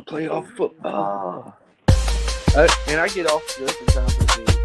Playoff football. And I get off just in time for the game.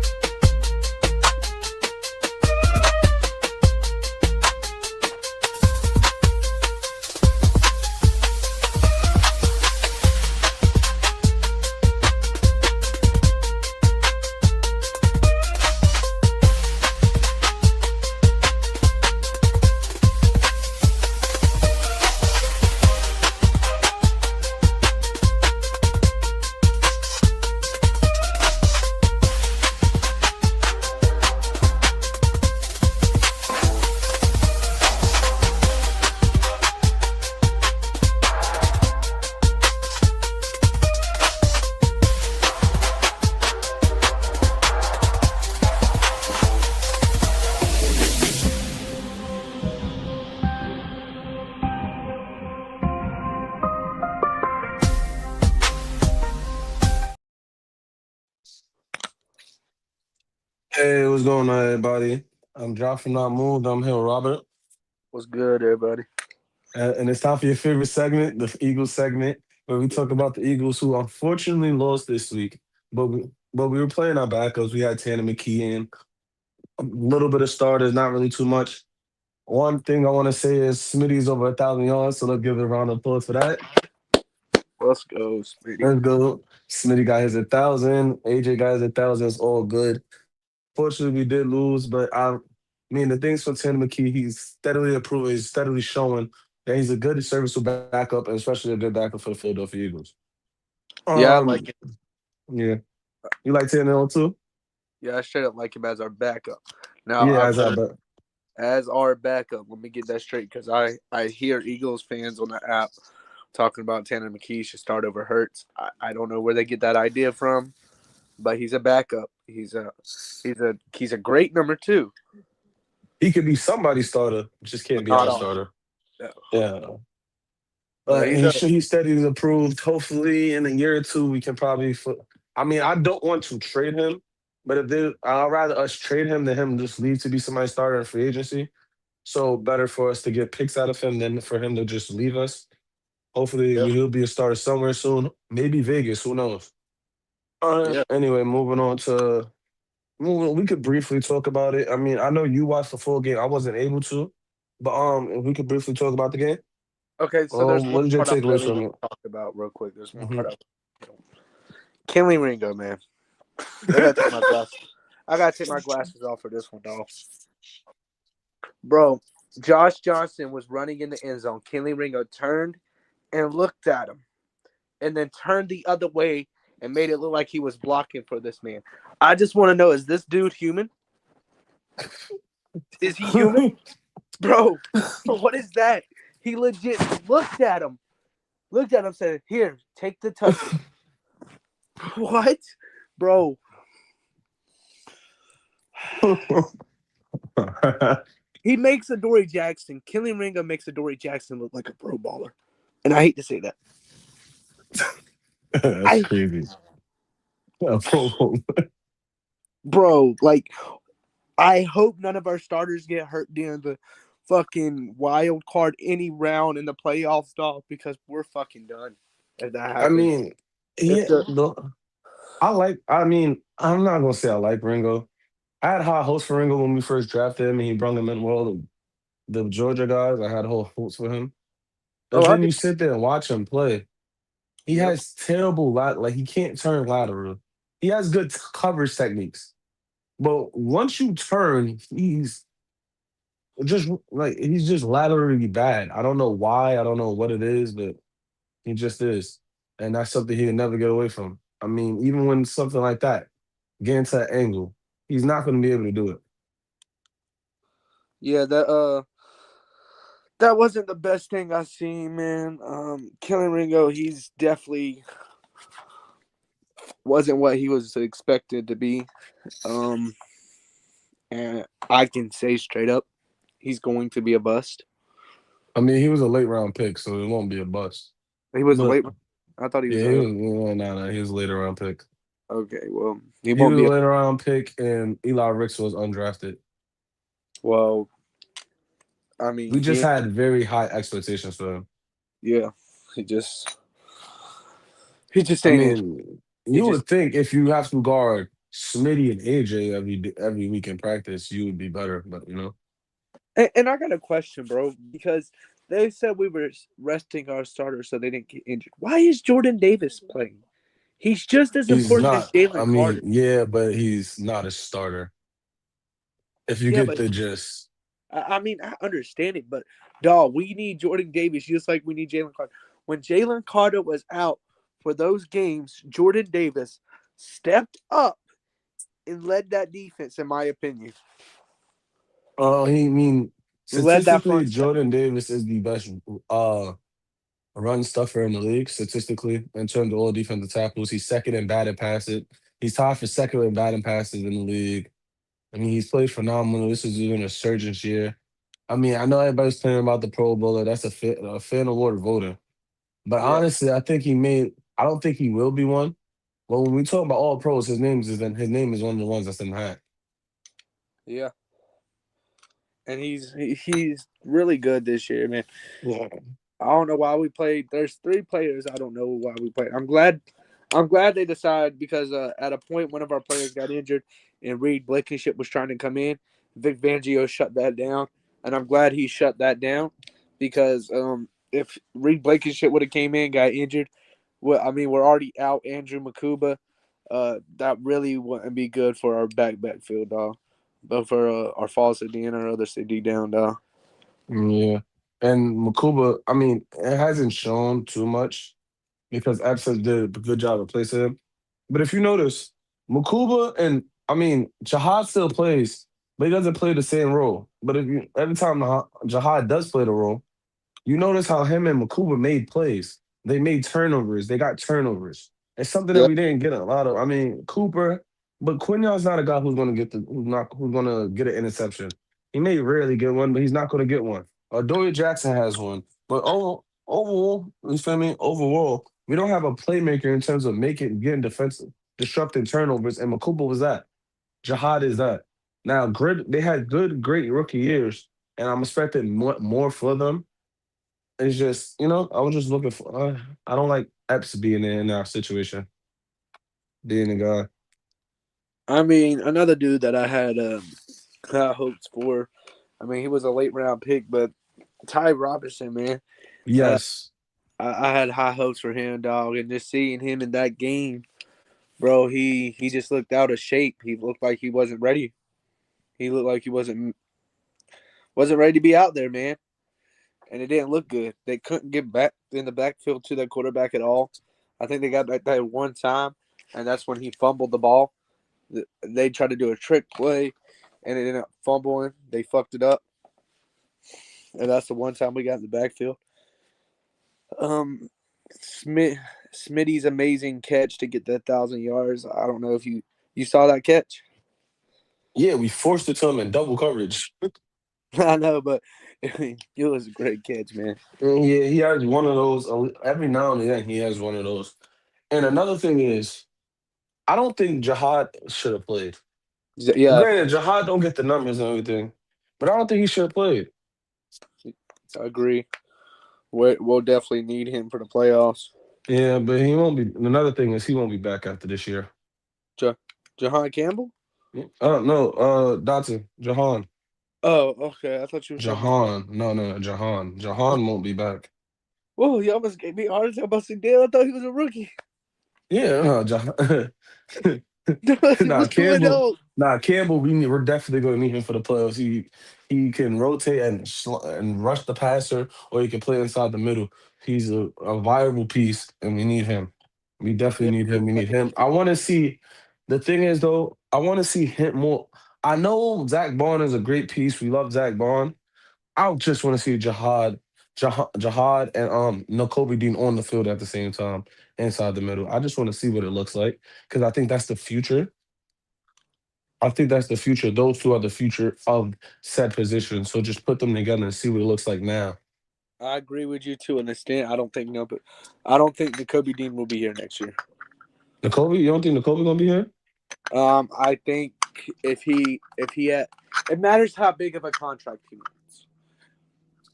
Hey, what's going on, everybody? I'm Josh from Not Moved. I'm here with Robert. What's good, everybody? And it's time for your favorite segment, the Eagles segment, where we talk about the Eagles who unfortunately lost this week. But we were playing our backups. We had Tanner McKee in, a little bit of starters, not really too much. One thing I want to say is Smitty's over 1,000 yards, so let's give it a round of applause for that. Let's go, Speedy. Let's go. Smitty got his 1,000. AJ got his 1,000. It's all good. Fortunately, we did lose, but I mean, the things for Tanner McKee, he's steadily improving. He's steadily showing that he's a good serviceable backup, and especially a good backup for the Philadelphia Eagles. Yeah, I Um, like it. yeah, you like Tanner too? Yeah, I straight up like him as our backup. Now, Yeah, I've as I heard bet. as our backup. Let me get that straight because I hear Eagles fans on the app talking about Tanner McKee should start over Hurts. I don't know where they get that idea from, but he's a backup. He's a great number two. He could be somebody's starter, just can't be Not our all. starter. No. Yeah, But and he's a he steadily improved. Hopefully, in a year or two, we can probably. I mean, I don't want to trade him, but I'd rather us trade him than him just leave to be somebody's starter in free agency. So better for us to get picks out of him than for him to just leave us. Hopefully, yeah, he'll be a starter somewhere soon. Maybe Vegas. Who knows? yeah. Anyway, moving on to we could briefly talk about it. I mean, I know you watched the full game. I wasn't able to, but if we could briefly talk about the game. Okay, so there's one What did your part I takeaways really from want it? to talk about real quick. There's one Hmm. part Kenley Ringo, man. I gotta take my glasses. I gotta take my glasses off for this one, dog. Bro, Josh Johnson was running in the end zone. Kenley Ringo turned and looked at him, and then turned the other way and made it look like he was blocking for this man. I just want to know: is this dude human? Is he human, bro? What is that? He legit looked at him, said, "Here, take the touchdown." What, bro? He makes Adoree Jackson. Kenley Ringo makes Adoree Jackson look like a pro baller, and I hate to say that. That's I, crazy. Yeah, bro, like I hope none of our starters get hurt during the fucking wild card any round in the playoffs, dog, because we're fucking done if that I happens. mean, If yeah, the I mean, I'm not gonna say I like Ringo. I had high hopes for Ringo when we first drafted him, and he brought him in. Well, the Georgia guys, I had whole hopes for him. oh But I then did, you sit there and watch him play. He yep, has terrible like he can't turn lateral. He has good coverage techniques, but once you turn, he's just laterally bad. I don't know why. I don't know what it is, but he just is, and that's something he'll never get away from. I mean, even when something like that get into an angle, he's not going to be able to do it. yeah, that wasn't the best thing I seen, man. Kenley Ringo, he's definitely wasn't what he was expected to be. Um, and I can say straight up, he's going to be a bust. I mean, he was a late round pick, so it won't be a bust. He was a But late. I thought he was yeah, early. he was a later round pick. Okay, well, he He won't was a be. later round pick, and Eli Ricks was undrafted. Well, I mean, We just he, had very high expectations for him. yeah, he just, He just I ain't in. mean, He you just would think if you have to guard Smitty and AJ every week in practice, you would be better. But and I got a question, bro, because they said we were resting our starters so they didn't get injured. Why is Jordan Davis playing? He's just as he's important as not. I Jalen mean, Carter. yeah, but he's not a starter. If you Yeah, get but the gist. I mean I understand it, but dog, we need Jordan Davis just like we need Jalen Carter. When Jalen Carter was out for those games, Jordan Davis stepped up and led that defense, in my opinion. He mean Led that statistically, front seven. Jordan Davis is the best uh run stuffer in the league statistically in terms of all defensive tackles. He's second in batted passes. He's tied for second in batting passes in the league. I mean, he's played phenomenal. This is even a surgeon's year. I mean, I know everybody's playing about the Pro Bowler. That's a fan award voter. But Yeah, honestly, I think he made. I don't think he will be one. But when we talk about all pros, his name is one of the ones that's in the hat. yeah, and he's really good this year, man. Yeah. I don't know why we played. There's three players. I don't know why we played. I'm glad they decided because at a point one of our players got injured and Reed Blankenship was trying to come in. Vic Fangio shut that down, and I'm glad he shut that down because if Reed Blankenship would have came in, got injured, well, I mean we're already out Andrew Makuba. That really wouldn't be good for our backfield, dog. But for our fall CD and our other CD down, dog. Yeah. And Makuba, I mean, it hasn't shown too much because Epson did a good job replacing him. But if you notice, Makuba and I mean Jihad still plays, but he doesn't play the same role. But if you every time Jihad does play the role, you notice how him and Makuba made plays. They made turnovers. They got turnovers. It's something that Yeah. we didn't get a lot of. I mean, Cooper, but Quinyon's not a guy who's gonna get the who's gonna get an interception. He may rarely get one, but he's not gonna get one. Dory Jackson has one. But overall, you feel me? Overall, we don't have a playmaker in terms of getting defensive, disrupting turnovers, and Makuba was that. Jihad is that. Now, grid, they had great rookie years, and I'm expecting more for them. It's just, I was just looking for. I don't like Epps being in our situation, being a guy. I mean, another dude that I had high hopes for. I mean, he was a late round pick, but Ty Robinson, man, uh, Yes. I had high hopes for him, dog. And just seeing him in that game, bro, he just looked out of shape. He looked like he wasn't ready. He looked like he wasn't ready to be out there, man. And it didn't look good. They couldn't get back in the backfield to their quarterback at all. I think they got back that one time, and that's when he fumbled the ball. They tried to do a trick play, and it ended up fumbling. They fucked it up, and that's the one time we got in the backfield. Um, Smith Smitty's amazing catch to get that 1,000 yards. I don't know if you saw that catch. Yeah, we forced it to him in double coverage. I know, but it was a great catch, man. And yeah, he has one of those. Every now and then, he has one of those. And another thing is, I don't think Jihad should have played. Yeah, Granted, Jihad don't get the numbers and everything, but I don't think he should have played. I agree. We'll definitely need him for the playoffs. Yeah, but he won't be. Another thing is, he won't be back after this year. Ja- Jahan Campbell. No, Dotson, Jahan. Oh, okay. I thought you were talking about. Jahan. No, no, no, Jahan. Jahan won't be back. Whoa, you almost gave me a heart attack about Sindel. I thought he was a rookie. Yeah, no, Jahan. Nah, What's going Campbell. on? Nah, Campbell. We're definitely going to need him for the playoffs. He can rotate and rush the passer, or he can play inside the middle. He's a viable piece, and we need him. We Yeah, definitely need him. We need him. I want to see. The thing is, though, I want to see him more. I know Zach Bond is a great piece. We love Zach Bond. I just want to see Jihad, and Nakobe Dean on the field at the same time inside the middle. I just want to see what it looks like because I think that's the future. I think that's the future. Those two are the future of said position. So just put them together and see what it looks like now. I agree with you to an extent. I don't think no, but I don't think the Kobe Dean will be here next year. Nakobe, you don't think Nakobe gonna be here? I think if he had, it matters how big of a contract he wants.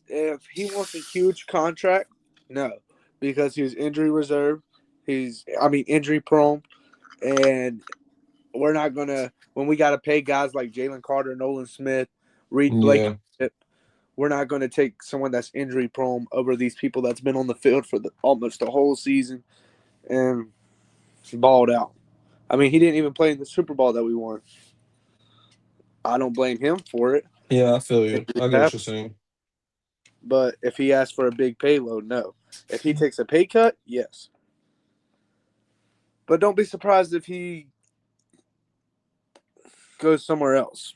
If he wants a huge contract, no, because he's injury reserve. I mean, injury prone, and we're not gonna when we got to pay guys like Jalen Carter, Nolan Smith, Reed Blake. Yeah. We're not going to take someone that's injury prone over these people that's been on the field for almost the whole season and balled out. I mean, he didn't even play in the Super Bowl that we won. I don't blame him for it. Yeah, I feel you. Injuries I get what happen. you're saying. But if he asks for a big payload, no. If he takes a pay cut, yes. But don't be surprised if he goes somewhere else.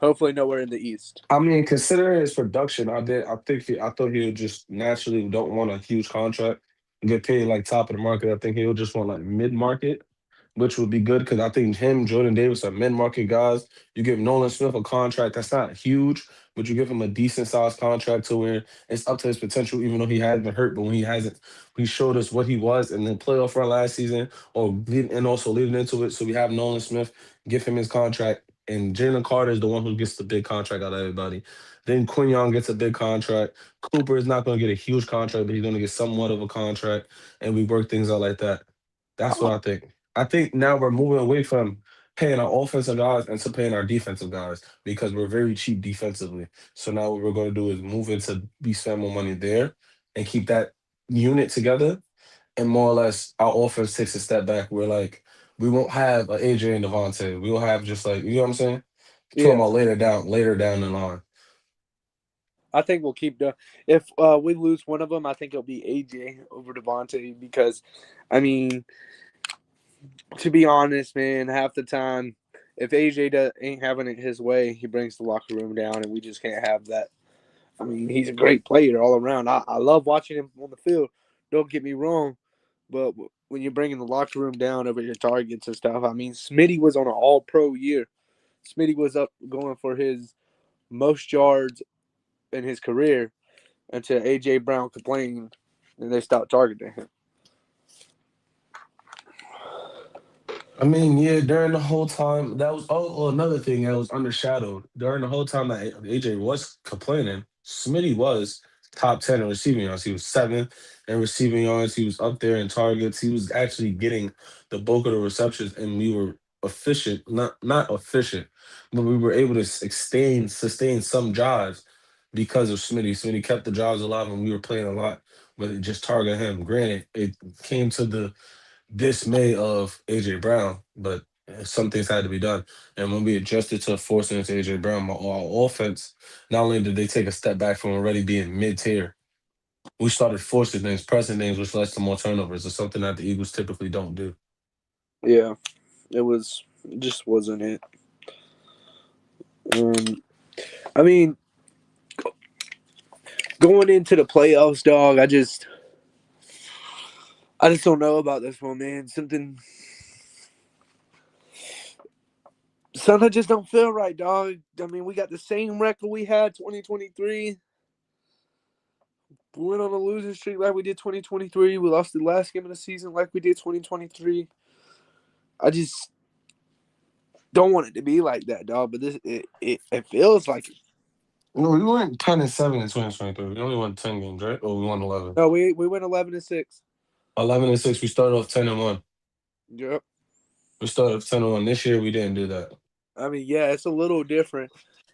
Hopefully, nowhere in the East. I mean, considering his production, I thought he would just naturally don't want a huge contract, get paid like top of the market. I think he'll just want like mid market, which would be good because I think him, Jordan Davis are mid market guys. You give Nolan Smith a contract that's not huge, but you give him a decent sized contract to where it's up to his potential, even though he has been hurt. But when he hasn't, he showed us what he was in the playoff run last season, and also leading into it. So we have Nolan Smith, give him his contract. And Jalen Carter is the one who gets the big contract out of everybody. Then Quinyon gets a big contract. Cooper is not going to get a huge contract, but he's going to get somewhat of a contract. And we work things out like that. That's what Oh, I think. I think now we're moving away from paying our offensive guys into paying our defensive guys because we're very cheap defensively. So now what we're going to do is move into we spend more money there and keep that unit together. And more or less, our offense takes a step back. We're like, we won't have a AJ and Devontae. We'll have just like, you know what I'm saying? Talking yeah. about later down the line. I think we'll keep doing. If we lose one of them, I think it'll be AJ over Devontae because, I mean, to be honest, man, half the time, if AJ ain't having it his way, he brings the locker room down, and we just can't have that. I mean, he's a great player all around. I love watching him on the field. Don't get me wrong, but when you're bringing the locker room down over your targets and stuff, I mean, Smitty was on an All Pro year. Smitty was up going for his most yards in his career until AJ Brown complained and they stopped targeting him. I mean, yeah, during the whole time, that was another thing that was undershadowed. During the whole time that AJ was complaining, Smitty was top 10 in receiving yards. He was seventh in receiving yards. He was up there in targets. He was actually getting the bulk of the receptions, and we were efficient, not efficient, but we were able to sustain some drives because of Smitty. Smitty kept the drives alive, and we were playing a lot, but it just targeted him. Granted, it came to the dismay of AJ Brown, but some things had to be done. And when we adjusted to forcing into AJ Brown, our offense, not only did they take a step back from already being mid tier, we started forcing things, pressing things, which led to more turnovers. It's something that the Eagles typically don't do. Yeah, it just wasn't it. Um, I mean, going into the playoffs, dog. I just don't know about this one, man. Something just don't feel right, dog. I mean, we got the same record we had 2023. We went on a losing streak like we did 2023. We lost the last game of the season like we did 2023. I just don't want it to be like that, dog. But it feels like it. No, we went 10-7 in 2023. We only won 10 games, right? Or we won 11. No, we went 11-6. 11-6. We started off 10-1. Yep. We started off 10-1. This year we didn't do that. I mean, yeah, it's a little different.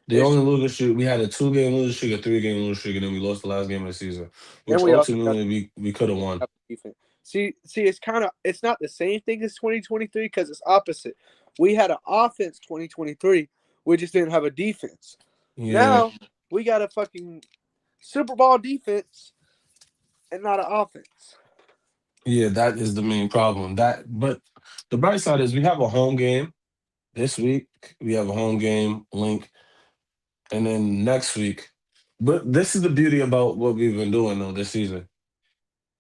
The It's only losing streak we had a 2 game losing streak, a 3 game losing streak, and then we lost the last game of the season, and which we also got ultimately we could have won. defense. See, it's not the same thing as 2023 because it's opposite. We had an offense 2023. We just didn't have a defense. Yeah, Now we got a fucking Super Bowl defense and not an offense. yeah, that is the main problem. But the bright side is we have a home game this week. We have a home game link, and then next week. But this is the beauty about what we've been doing though this season.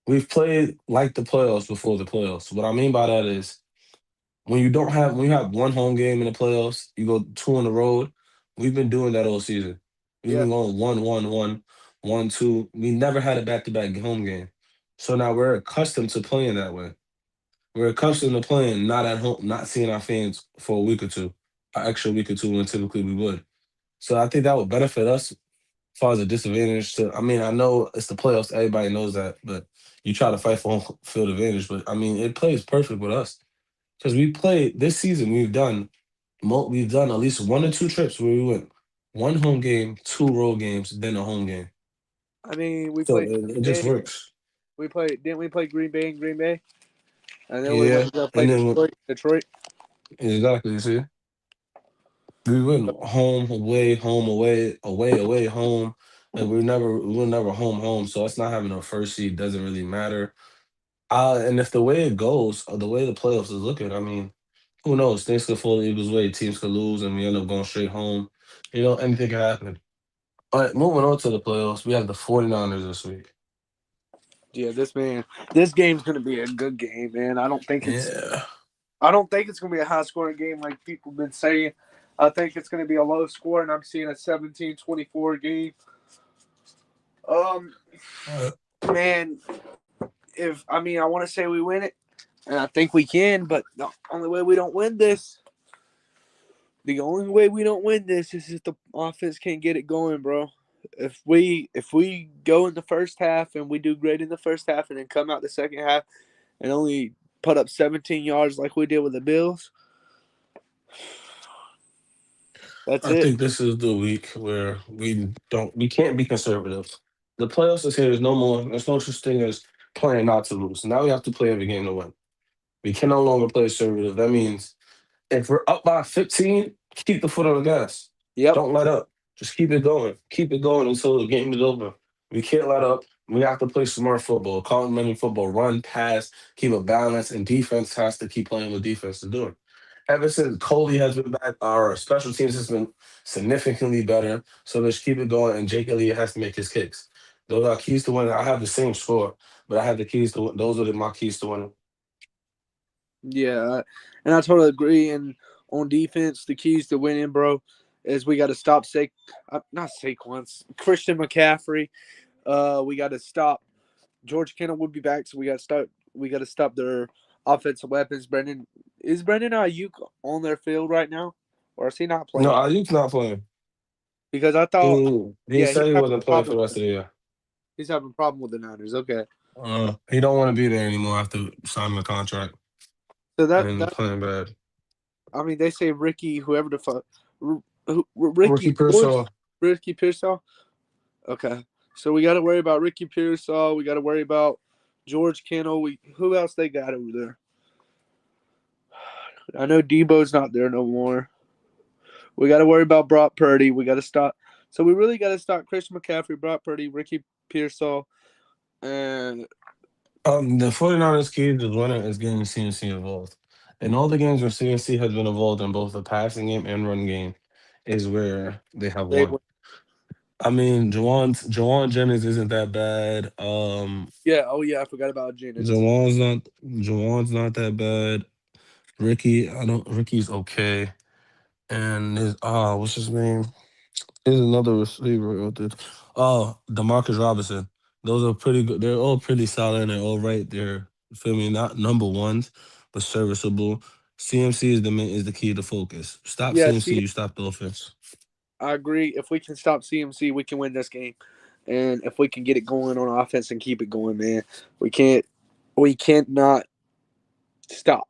We've played like the playoffs before the playoffs. What I mean by that is when you have one home game in the playoffs, you go two on the road. We've been doing that all season. We've Yeah, been going 1-1-1, 1-2. We never had a back to back home game. So now we're accustomed to playing that way. We're accustomed to playing not at home, not seeing our fans for a week or two, an extra week or two when typically we would. So I think that would benefit us. far as a disadvantage to. I mean, I know it's the playoffs. Everybody knows that, but you try to fight for home field advantage. But I mean, it plays perfect with us because we played this season. We've done at least one or two trips where we went one home game, two road games, then a home game. I mean, we So played it just Green Bay. works. We played didn't we play Green Bay and Green Bay? And then we went Yeah, to go play and then Detroit. Detroit. exactly. See, we went home, away, away, away, home. And we're never home. So us not having a first seed doesn't really matter. And if the way it goes, or the way the playoffs is looking, I mean, who knows? Things could fall the Eagles' way. Teams could lose, and we end up going straight home. Anything can happen. All right, moving on to the playoffs, we have the 49ers this week. Yeah, this game's gonna be a good game, man. Yeah. I don't think it's gonna be a high scoring game like people have been saying. I think it's gonna be a low score, and I'm seeing a 17-24 game. Um, Uh, man, if I mean I want to say we win it, and I think we can, but the only way we don't win this is if the offense can't get it going, bro. If we go in the first half and we do great in the first half and then come out the second half and only put up 17 yards like we did with the Bills, that's I it. think this is the week where we can't be conservative. The playoffs is here. There's no more. There's no such thing as playing not to lose. Now we have to play every game to win. We can no longer play conservative. That means if we're up by 15, keep the foot on the gas. Yep. Don't let up. Just keep it going. Keep it going until the game is over. We can't let up. We have to play smart football, complementary football, run, pass, keep a balance, and defense has to keep playing what defense is doing. Ever since Coley has been back, our special teams has been significantly better. So let's keep it going, and Jake Elliott has to make his kicks. Those are keys to winning. I have the same score, but I have the keys to win. Those are my keys to winning. Yeah, and I totally agree. And on defense, the keys to winning, bro, is we got to stop not Saquon, Christian McCaffrey. We got to stop. George Kittle will be back, so we got to start. We got to stop their offensive weapons. Brendan Ayuk on their field right now, or is he not No, playing? Ayuk's not playing. Because I thought, He yeah, said he wasn't playing for the rest of the year. he's having a problem with the Niners. Okay, He don't want to be there anymore after signing the contract so and that playing bad. I mean, they say Ricky, whoever the fuck, Ricky Rookie George, Pearsall. Ricky Pearsall. Okay, so we got to worry about Ricky Pearsall. We got to worry about George Kittle. Who else they got over there? I know Debo's not there no more. We got to worry about Brock Purdy. We got to stop. So we really got to stop Christian McCaffrey, Brock Purdy, Ricky Pearsall, and The 49ers key to winning is getting CNC involved. In all the games where CNC has been involved in both the passing game and run game is where they have they. won. I mean, Jawan Jennings isn't that bad. Yeah. Oh yeah, I forgot about Jennings. Jawan's not that bad. Ricky's okay. And there's what's his name? There's another receiver out there. Oh, Demarcus Robinson. Those are pretty good. They're all pretty solid and they're all right there. You feel me? Not number ones, but serviceable. CMC is the key to focus. Stop Yeah. CMC, See, you stop the offense. I agree. If we can stop CMC, we can win this game. And if we can get it going on offense and keep it going, man, we can't. We can't not stop.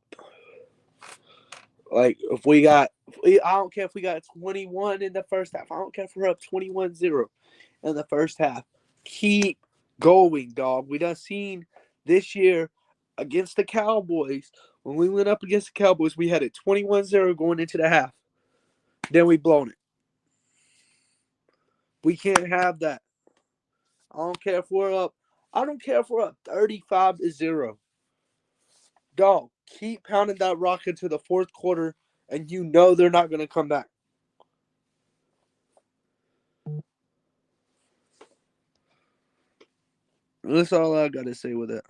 Like I don't care if we got 21 in the first half. I don't care if we're up 21-0 in the first half. Keep going, dog. We done seen this year against the Cowboys. When we went up against the Cowboys, we had it 21-0 going into the half. Then we blown it. We can't have that. I don't care if we're up. I don't care if we're up 35-0. Dog, keep pounding that rock into the fourth quarter, and you know they're not going to come back. That's all I got to say with it.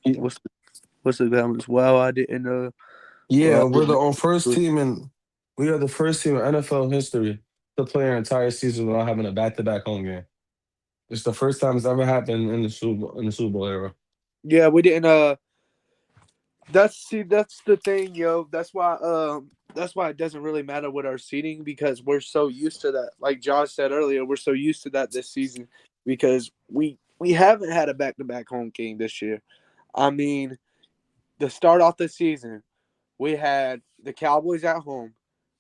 Yeah, What's what's the comments? Wow, I didn't know. yeah, Well, we're the first team in we are the first team in NFL history to play an entire season without having a back-to-back home game. It's the first time it's ever happened in the Super Bowl era. yeah, we didn't. that's the thing, yo. That's why it doesn't really matter with our seating because we're so used to that. Like Josh said earlier, we're so used to that this season because we haven't had a back to back home game this year. I mean, to start off the season, we had the Cowboys at home,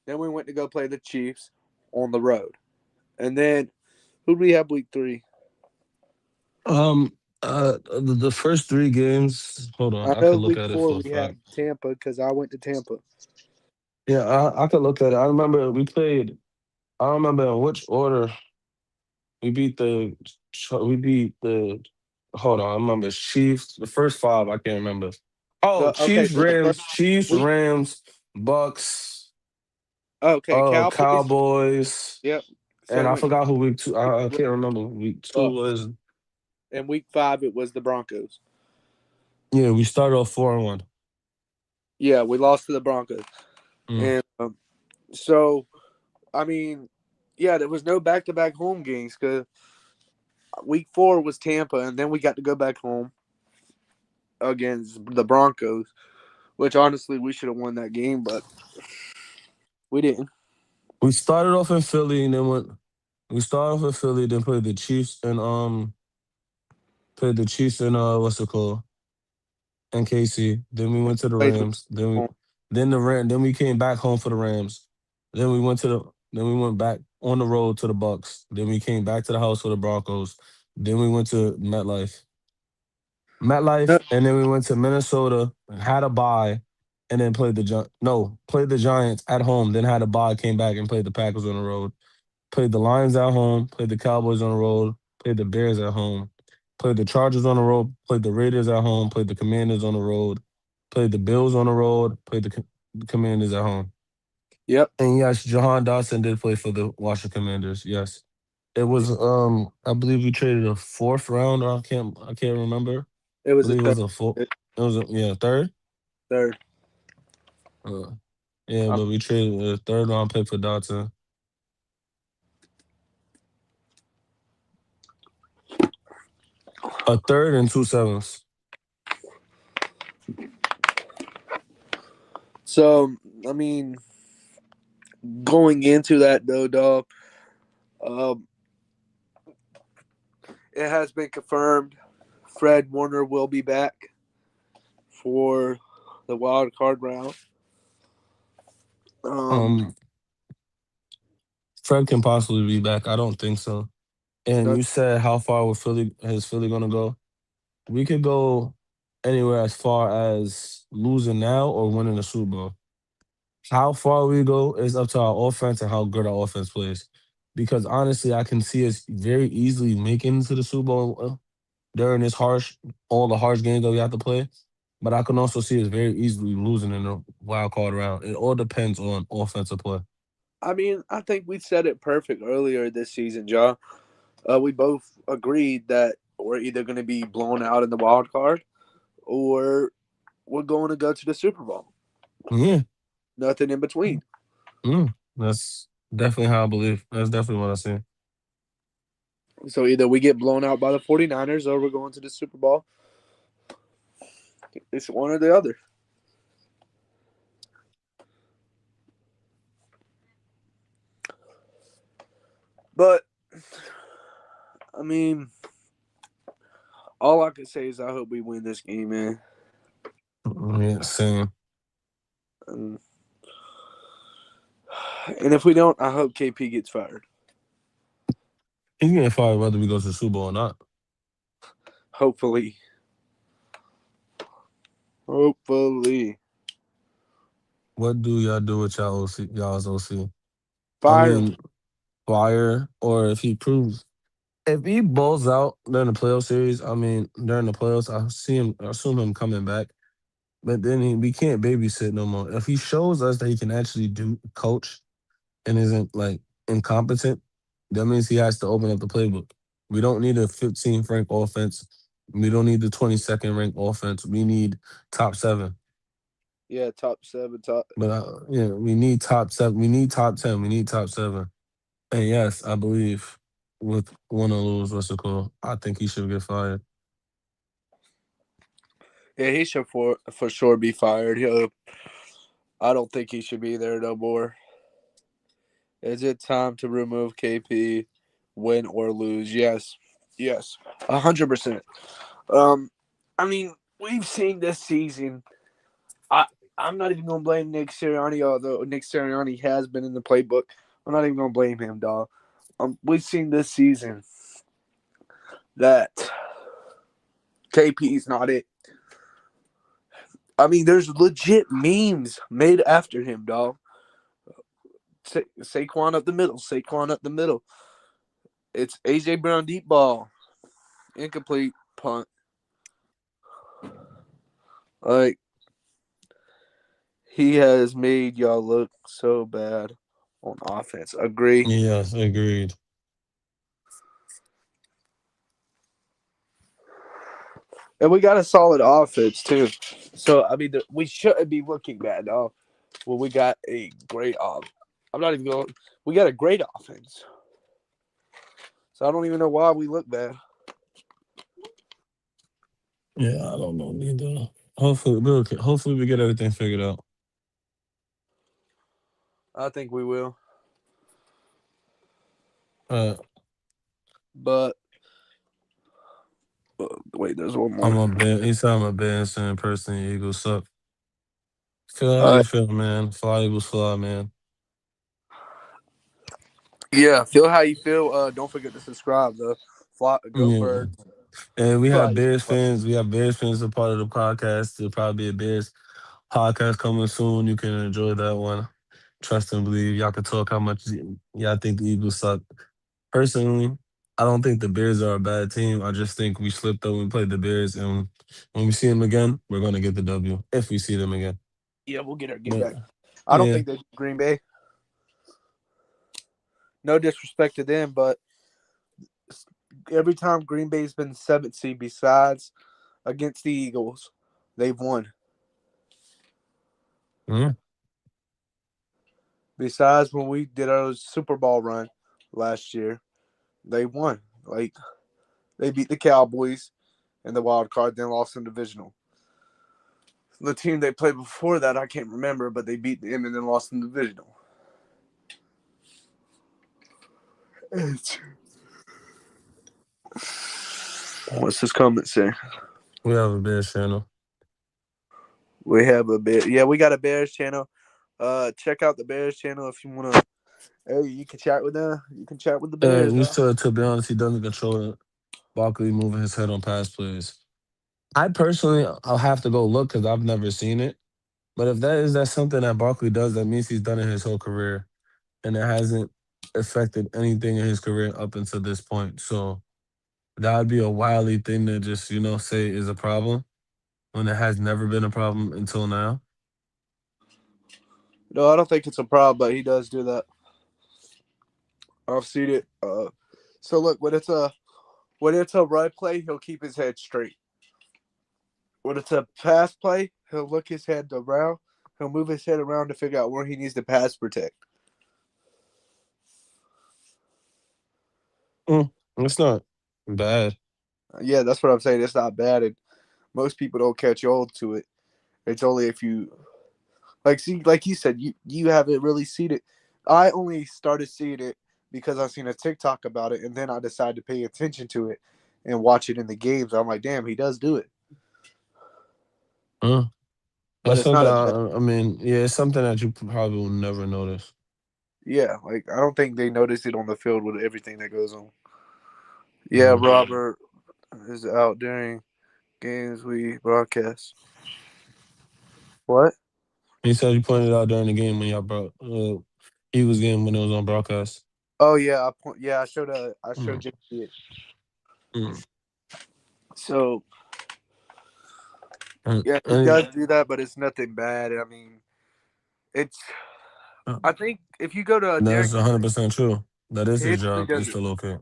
then we went to go play the Chiefs on the road, and then who do we have week 3? The first three games. Hold on, I I know could look week at it 4 for a we had fact. Tampa because I went to Tampa. Yeah, I could look at it. I remember we played. I don't remember in which order we beat the. We beat the. Hold on, I remember Chiefs. The first five I can't remember. Oh, The okay, Chiefs, so the first Rams, Chiefs, week, Rams, Bucks, okay, Cowboys. Cowboys, Yep. and I Same with forgot who week two. I can't remember who week two Bucks. was. And week 5 it was the Broncos. Yeah, we started off 4-1. Yeah, we lost to the Broncos. Mm. And so I mean, yeah, there was no back to back home games because week 4 was Tampa, and then we got to go back home against the Broncos, which honestly we should have won that game, but we didn't. We started off in Philly and then went. We started off in Philly, then played the Chiefs and what's it called? And KC. Then we went to the Played the Rams. home. Then we came back home for the Rams. Then we went back on the road to the Bucks. Then we came back to the house for the Broncos. Then we went to No, and then we went to Minnesota, had a bye, and then played the Giants at home. Then had a bye, came back and played the Packers on the road. Played the Lions at home, played the Cowboys on the road, played the Bears at home, played the Chargers on the road, played the Raiders at home, played the Commanders on the road, played the Bills on the road, played the Commanders at home. yep, And yes, Jahan Dotson did play for the Washington Commanders. Yes. It was I believe we traded a fourth round, or I can't remember. I it was a believe it third. was a four. It was a yeah, third. Third. Uh, yeah, Um, but we traded a third round pick for Dotson. A third and two sevenths. so I mean, going into that though, dog, um, it has been confirmed Fred Warner will be back for the wild card round. Um, Um, Fred can possibly be back. I don't think so. And no, you said how far with Philly is Philly gonna go? We could go anywhere as far as losing now or winning the Super Bowl. How far we go is up to our offense and how good our offense plays. Because honestly, I can see us very easily making it to the Super Bowl during this all the harsh games that we have to play. But I can also see us very easily losing in the wild card round. It all depends on offensive play. I mean, I think we said it perfect earlier this season, Joe. We both agreed that we're either going to be blown out in the wild card or we're going to go to the Super Bowl. Yeah, Nothing in between. that's definitely how I believe. That's definitely what I see. So either we get blown out by the 49ers or we're going to the Super Bowl. It's one or the other. But, I mean, all I can say is I hope we win this game, man. Yeah, same. And, and if we don't, I hope KP gets fired. He's getting fired whether we go to the Super Bowl or not. Hopefully. Hopefully. What do y'all do with y'all's OC? I Fire him. mean, fire, or if he balls out during the playoff series, I mean during the playoffs, I assume him coming back. But then we can't babysit no more. If he shows us that he can actually do coach and isn't like incompetent, that means he has to open up the playbook. We don't need a 15th ranked offense. We don't need the 22nd ranked offense. We need top seven. Yeah, top 7, top. But yeah, we need top seven. We need top 10. We need top seven. And yes, I believe with win or lose, what's it called? I think he should get fired. Yeah, he should for sure be fired. I don't think he should be there no more. Is it time to remove KP, win or lose? Yes, yes, 100%. Um, I mean, we've seen this season. I I'm not even gonna blame Nick Sirianni, although Nick Sirianni has been in the playbook. I'm not even gonna blame him, dog. We've seen this season that KP is not it. I mean, there's legit memes made after him, dog. Saquon up the middle, Saquon up the middle. It's AJ Brown deep ball, incomplete punt. Like he has made y'all look so bad on offense. Agree. Yes, agreed. And we got a solid offense too. So I mean, we shouldn't be looking bad, dog. Well, we got a great off. I'm not even going. We got a great offense. So I don't even know why we look bad. Yeah, I don't know neither. Hopefully, hopefully we get everything figured out. I think we will. Uh, But wait, there's one I'm more. a bit. He said I'm a bad in person. Eagles suck. Feel how Uh, you feel, man. Fly Eagles fly, man. yeah, feel how you feel. Don't forget to subscribe. The fly, go Yeah. bird. And we Fly have Eagles Bears fly. fans. We have Bears fans a part of the podcast. There'll probably be a Bears podcast coming soon. You can enjoy that one. Trust and believe. Y'all can talk how much y'all think the Eagles suck. Personally, I don't think the Bears are a bad team. I just think we slipped up when we played the Bears, and when we see them again, we're gonna get the W if we see them again. Yeah, we'll get But back. I don't yeah, think they beat Green Bay. No disrespect to them, but every time Green Bay's been seventh seed, besides against the Eagles, they've won. yeah. Besides when we did our Super Bowl run last year, they won. Like they beat the Cowboys in the wild card, then lost in divisional. The team they played before that, I can't remember, but they beat them and then lost in divisional. What's this comment say? We have a Bears channel. We have a bear. Yeah, we got a Bears channel. Check out the Bears channel if you wanna. Hey, you can chat with them. You can chat with the Bears, You though. said, to be honest, he doesn't control Barkley moving his head on pass plays. I personally, I'll have to go look because I've never seen it. But if that's something that Barkley does, that means he's done it his whole career, and it hasn't affected anything in his career up until this point. So that would be a wily thing to just say is a problem when it has never been a problem until now. No, I don't think it's a problem, but he does do that. I've seen it. So look, when it's a run play, he'll keep his head straight. When it's a pass play, he'll look his head around. He'll move his head around to figure out where he needs to pass protect. It's not bad. Yeah, that's what I'm saying. It's not bad, and most people don't catch on to it. It's only if you like you said, you haven't really seen it. I only started seeing it because I seen a TikTok about it, and then I decided to pay attention to it and watch it in the games. I'm like, damn, he does do it, Uh, but that's it's something. not a bad. I mean, yeah, it's something that you probably will never notice. Yeah, like I don't think they notice it on the field with everything that goes on. Yeah, Mm. Robert is out during games we broadcast. What? He said you pointed out during the game when y'all brought Eagles game when it was on broadcast. Oh yeah, I showed Mm. JP it. Mm. So Mm. yeah, he And does do that, but it's nothing bad. I mean, it's. I think if you go to that's Derrick 100% true. That is his Henry job, does is it. to locate.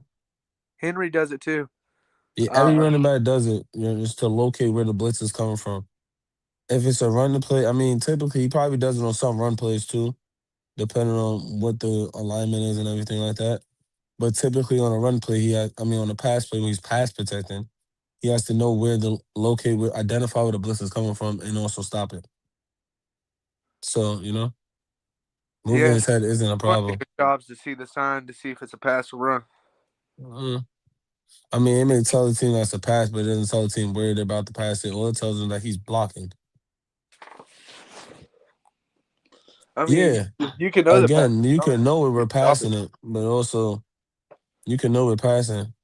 Henry does it too. Yeah, every Uh, running back does it. Just to locate where the blitz is coming from. If it's a run to play, I mean, typically he probably does it on some run plays too, depending on what the alignment is and everything like that. But typically on a run play, I mean, on a pass play when he's pass protecting, He has to know where to locate, where identify where the blitz is coming from, and also stop it. So moving Yeah, his head isn't a one of problem. his jobs to see the sign to see if it's a pass or run. Uh, I mean, it may tell the team that's a pass, but it doesn't tell the team where they're about to pass it. Or it tells them that he's blocking. I mean, Yeah. you can know the pass Again, you is coming can know where if we're you stop it. passing it, but also you can know we're passing,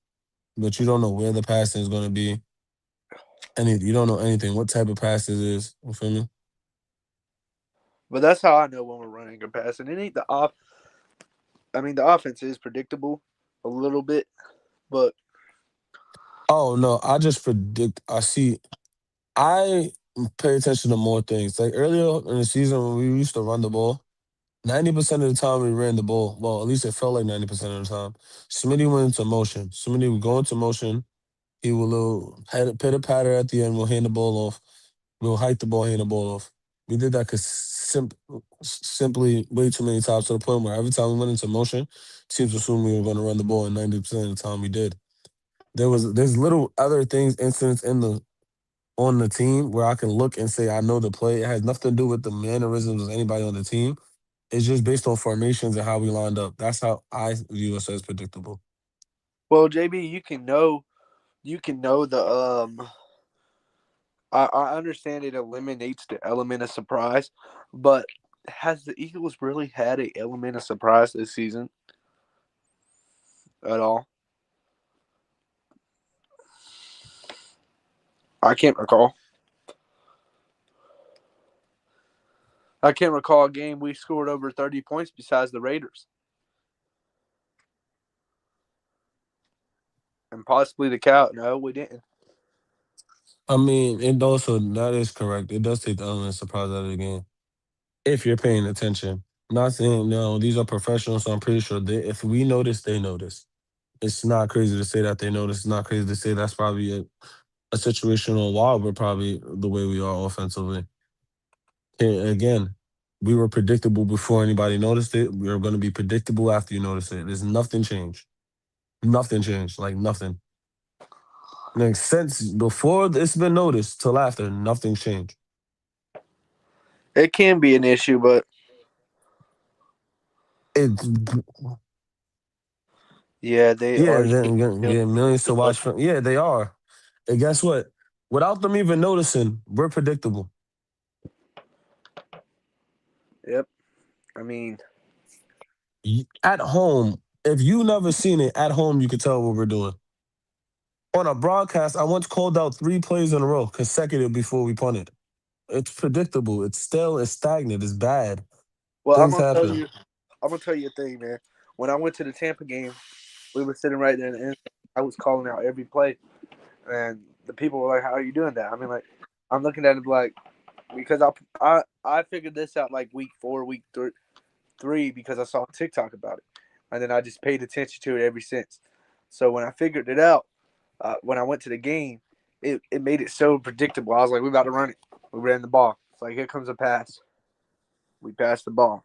but you don't know where the passing is going to be. You don't know anything. What type of pass it is? You feel me? But that's how I know when we're running or passing. It ain't the off. I mean, the offense is predictable a little bit, but Oh no, I just predict. I see. I pay attention to more things. Like earlier in the season when we used to run the ball, 90% of the time we ran the ball. Well, at least it felt like 90% of the time. Smitty went into motion. Smitty would go into motion. He will little pitter patter at the end. We'll hand the ball off. We'll hike the ball, hand the ball off. We did that simply way too many times to the point where every time we went into motion, teams assumed we were going to run the ball, and 90% of the time we did. There's little other things, incidents in the on the team where I can look and say I know the play. It has nothing to do with the mannerisms of anybody on the team. It's just based on formations and how we lined up. That's how I view us as predictable. well, JB, you can know the I understand it eliminates the element of surprise, but has the Eagles really had an element of surprise this season at all? I can't recall. I can't recall a game we scored over 30 points besides the Raiders and possibly the Cow. No, we didn't. I mean, it also that is correct. It does take the element of surprise out of the game if you're paying attention. Not saying no, these are professionals, so I'm pretty sure if we notice, they notice. It's not crazy to say that they notice. It's not crazy to say that's probably a situation on why we're probably the way we are offensively. Again, we were predictable before anybody noticed it. We are going to be predictable after you notice it. There's nothing changed. Nothing changed. Like nothing. Like since before it's been noticed till after, nothing's changed. It can be an issue, but It's yeah, they yeah, are then getting get millions to watch from. Yeah, they are. And guess what? Without them even noticing, we're predictable. Yep. I mean, At home, if you never seen it at home, you could tell what we're doing. On a broadcast, I once called out 3 plays in a row consecutive before we punted. It's predictable. It's still it's stagnant. It's bad. well, Things happen. I'm gonna tell you a thing, man. When I went to the Tampa game, we were sitting right there, in the end. I was calling out every play, and the people were like, "How are you doing that?" I mean, like, I'm looking at it like because I figured this out like week four, three because I saw TikTok about it, and then I just paid attention to it ever since. So when I figured it out, when I went to the game, it made it so predictable. I was like, "We about to run it." We ran the ball. It's like here comes a pass. We passed the ball.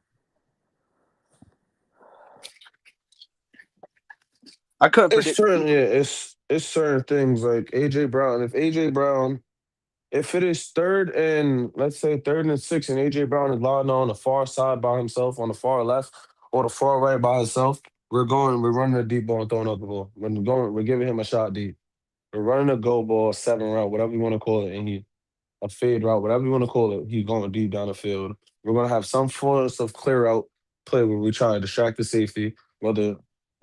I couldn't It's predict. certain, yeah. It's certain things like AJ Brown. If AJ Brown, if it is third and let's say 3rd and 6, and AJ Brown is lying on the far side by himself, on the far left or the far right by himself, we're running a deep ball and throwing up the ball. We're giving him a shot deep. We're running a go ball, 7 route, whatever you want to call it, and he a fade route, whatever you want to call it. He's going deep down the field. We're going to have some form of clear out play where we try to distract the safety, whether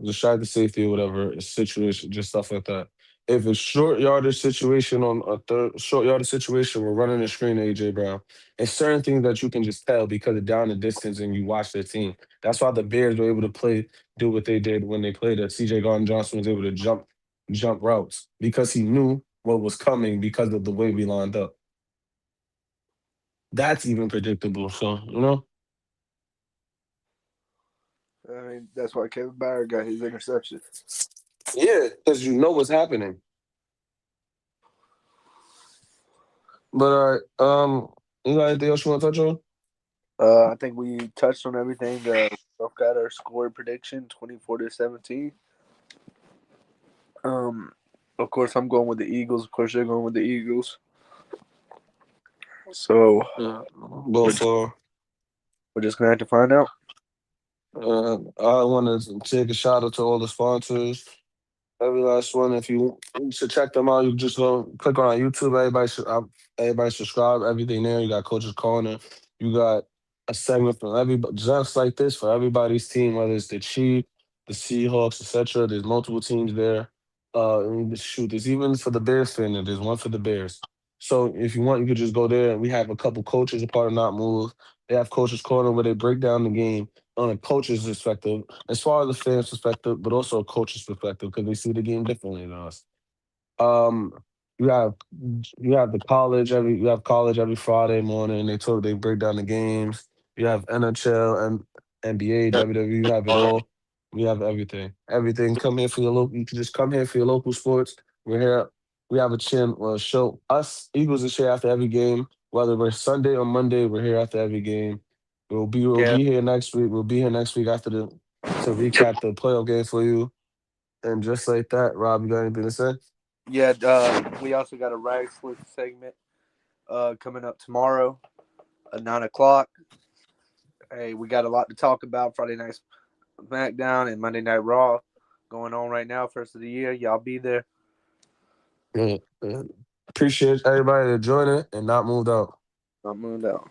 distract the safety or whatever situation, just stuff like that. If it's short yardage situation on a short yardage situation, we're running a screen to AJ Brown. It's certain things that you can just tell because of down the distance and you watch their team. That's why the Bears were able to do what they did when they played it. CJ Garden Johnson was able to jump routes because he knew what was coming because of the way we lined up. That's even predictable. So, I mean, that's why Kevin Byard got his interception. yeah, because you know what's happening. But you got anything else you want to touch on? I think we touched on everything. Both got our score prediction, 24-17. Um, Of course, I'm going with the Eagles. Of course, they're going with the Eagles. So Yeah, go we're, for. we're just gonna have to find out. I want to take a shout out to all the sponsors. Every last one. If you should check them out, you just go click on our YouTube. Everybody subscribe. Everything there. You got Coach's Corner. You got a segment from everybody, just like this for everybody's team, whether it's the Chiefs, the Seahawks, etc. There's multiple teams there. And shoot, there's even for the Bears fan. There's one for the Bears. So if you want, you could just go there. And we have a couple coaches a part of Not Move. They have Coach's Corner where they break down the game on a coach's perspective as far as the fans' perspective, but also a coach's perspective because they see the game differently than us. Um, you have you have college every Friday morning. They break down the games. You have NHL and NBA, WWE. You have it all. We have everything. Everything. Come here for your local. You can just come here for your local sports. We're here. We have a show. Us Eagles is here after every game. Whether we're Sunday or Monday, we're here after every game. We'll Yeah, be here next week. We'll be here next week after the to recap the playoff game for you. And just like that, Rob, you got anything to say? yeah. We also got a rag sleuth segment coming up tomorrow at 9 o'clock. Hey, we got a lot to talk about. Friday night SmackDown and Monday Night Raw going on right now. First of the year, y'all be there. Yeah, yeah. Appreciate everybody that joined it and not moved out. Not moved out.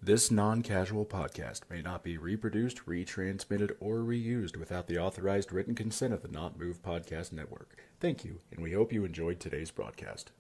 This non casual podcast may not be reproduced, retransmitted, or reused without the authorized written consent of the Not Move Podcast Network. Thank you, and we hope you enjoyed today's broadcast.